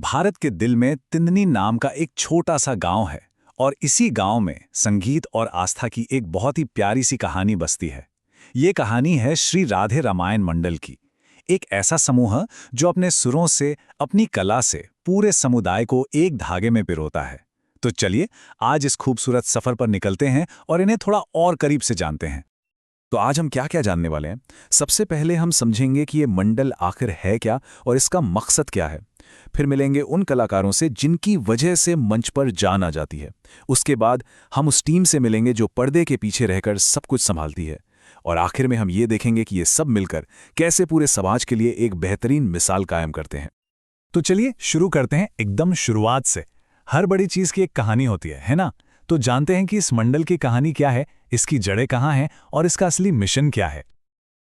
भारत के दिल में तिंदनी नाम का एक छोटा सा गांव है और इसी गांव में संगीत और आस्था की एक बहुत ही प्यारी सी कहानी बसती है। ये कहानी है श्री राधे रामायण मंडल की। एक ऐसा समूह जो अपने सुरों से, अपनी कला से पूरे समुदाय को एक धागे में पिरोता है। तो चलिए आज इस खूबसूरत सफर पर निकलते हैं और इन्हें थोड़ा और करीब से जानते हैं। तो आज हम क्या क्या जानने वाले हैं? सबसे पहले हम समझेंगे कि ये मंडल आखिर है क्या और इसका मकसद क्या है। फिर मिलेंगे उन कलाकारों से जिनकी वजह से मंच पर जान आ जाती है। उसके बाद हम उस टीम से मिलेंगे जो पर्दे के पीछे रहकर सब कुछ संभालती है। और आखिर में हम ये देखेंगे कि ये सब मिलकर कैसे पूरे समाज के लिए एक बेहतरीन मिसाल कायम करते हैं। तो चलिए शुरू करते हैं एकदम शुरुआत से। हर बड़ी चीज की एक कहानी होती है ना? तो जानते हैं कि इस मंडल की कहानी क्या है, इसकी जड़ें कहाँ हैं और इसका असली मिशन क्या है।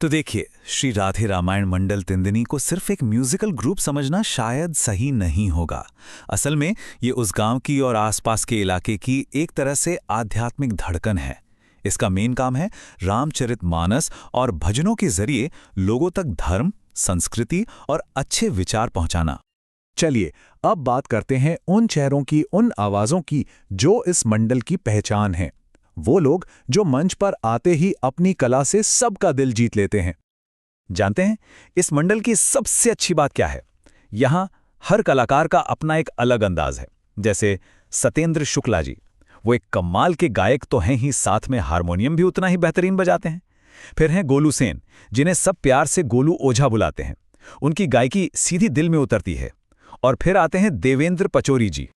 तो देखिए, श्री राधे रामायण मंडल तिंदनी को सिर्फ एक म्यूजिकल ग्रुप समझना शायद सही नहीं होगा। असल में ये उस गांव की और आसपास के इलाके की एक तरह से आध्यात्मिक धड़कन है। इसका मेन काम है रामचरितमानस और भजनों के जरिए लोगों तक धर्म, संस्कृति और अच्छे विचार पहुंचाना। चलिए अब बात करते हैं उन चेहरों की, उन आवाजों की जो इस मंडल की पहचान है। वो लोग जो मंच पर आते ही अपनी कला से सबका दिल जीत लेते हैं। जानते हैं इस मंडल की सबसे अच्छी बात क्या है? यहां हर कलाकार का अपना एक अलग अंदाज है। जैसे सत्येंद्र शुक्ला जी, वो एक कमाल के गायक तो हैं ही, साथ में हारमोनियम भी उतना ही बेहतरीन बजाते हैं। फिर हैं गोलू सेन, जिन्हें सब प्यार से गोलू ओझा बुलाते हैं। उनकी गायकी सीधी दिल में उतरती है। और फिर आते हैं देवेंद्र पचौरी जी।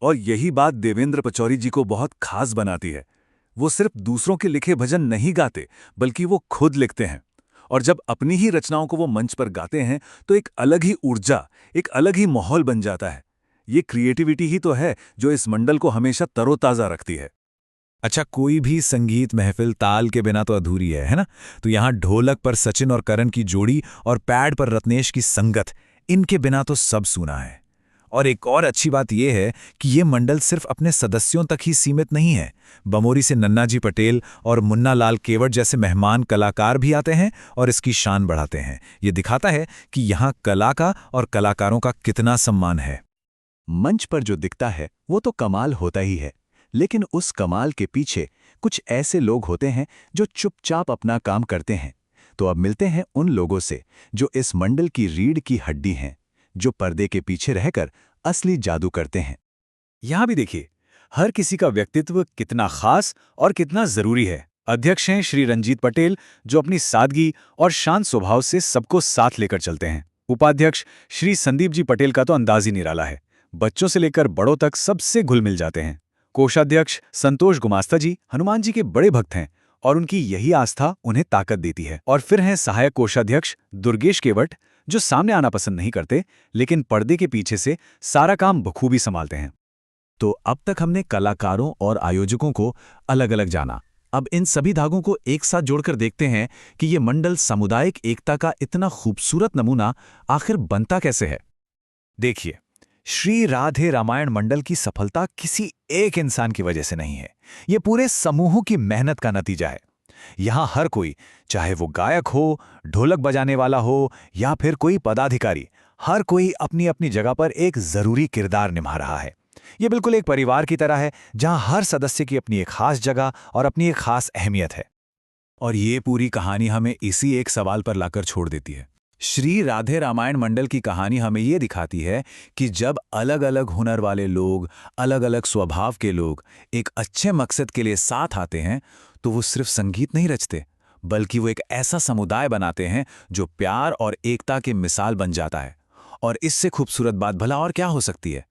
और यही बात देवेंद्र पचौरी जी को बहुत खास बनाती है। वो सिर्फ दूसरों के लिखे भजन नहीं गाते, बल्कि वो खुद लिखते हैं। और जब अपनी ही रचनाओं को वो मंच पर गाते हैं तो एक अलग ही ऊर्जा, एक अलग ही माहौल बन जाता है। ये क्रिएटिविटी ही तो है जो इस मंडल को हमेशा तरोताजा रखती है। अच्छा, कोई भी संगीत महफिल ताल के बिना तो अधूरी है ना? तो यहाँ ढोलक पर सचिन और करण की जोड़ी और पैड पर रत्नेश की संगत, इनके बिना तो सब सूना है। और एक और अच्छी बात यह है कि ये मंडल सिर्फ अपने सदस्यों तक ही सीमित नहीं है। बमोरी से नन्ना जी पटेल और मुन्ना लाल केवट जैसे मेहमान कलाकार भी आते हैं और इसकी शान बढ़ाते हैं। ये दिखाता है कि यहाँ कला का और कलाकारों का कितना सम्मान है। मंच पर जो दिखता है वो तो कमाल होता ही है, लेकिन उस कमाल के पीछे कुछ ऐसे लोग होते हैं जो चुपचाप अपना काम करते हैं। तो अब मिलते हैं उन लोगों से जो इस मंडल की रीढ़ की हड्डी हैं, जो पर्दे के पीछे रहकर असली जादू करते हैं। यहां भी देखिए, हर किसी का व्यक्तित्व कितना खास और कितना जरूरी है। अध्यक्ष हैं श्री रंजीत पटेल, जो अपनी सादगी और शांत स्वभाव से सबको साथ लेकर चलते हैं। उपाध्यक्ष श्री संदीप जी पटेल का तो अंदाज ही निराला है। बच्चों से लेकर बड़ों तक सबसे घुल मिल जाते हैं। कोषाध्यक्ष संतोष गुमास्ता जी हनुमान जी के बड़े भक्त हैं और उनकी यही आस्था उन्हें ताकत देती है। और फिर हैं सहायक कोषाध्यक्ष दुर्गेश केवट, जो सामने आना पसंद नहीं करते, लेकिन पर्दे के पीछे से सारा काम बखूबी संभालते हैं। तो अब तक हमने कलाकारों और आयोजकों को अलग अलग जाना। अब इन सभी धागों को एक साथ जोड़कर देखते हैं कि ये मंडल सामुदायिक एकता का इतना खूबसूरत नमूना आखिर बनता कैसे है। देखिए, श्री राधे रामायण मंडल की सफलता किसी एक इंसान की वजह से नहीं है। ये पूरे समूह की मेहनत का नतीजा है। यहां हर कोई, चाहे वो गायक हो, ढोलक बजाने वाला हो या फिर कोई पदाधिकारी, हर कोई अपनी अपनी जगह पर एक जरूरी किरदार निभा रहा है। ये बिल्कुल एक परिवार की तरह है, जहां हर सदस्य की अपनी एक खास जगह और अपनी एक खास अहमियत है। और ये पूरी कहानी हमें इसी एक सवाल पर लाकर छोड़ देती है। श्री राधे रामायण मंडल की कहानी हमें ये दिखाती है कि जब अलग अलग हुनर वाले लोग, अलग अलग स्वभाव के लोग एक अच्छे मकसद के लिए साथ आते हैं, तो वो सिर्फ संगीत नहीं रचते, बल्कि वो एक ऐसा समुदाय बनाते हैं जो प्यार और एकता की मिसाल बन जाता है। और इससे खूबसूरत बात भला और क्या हो सकती है।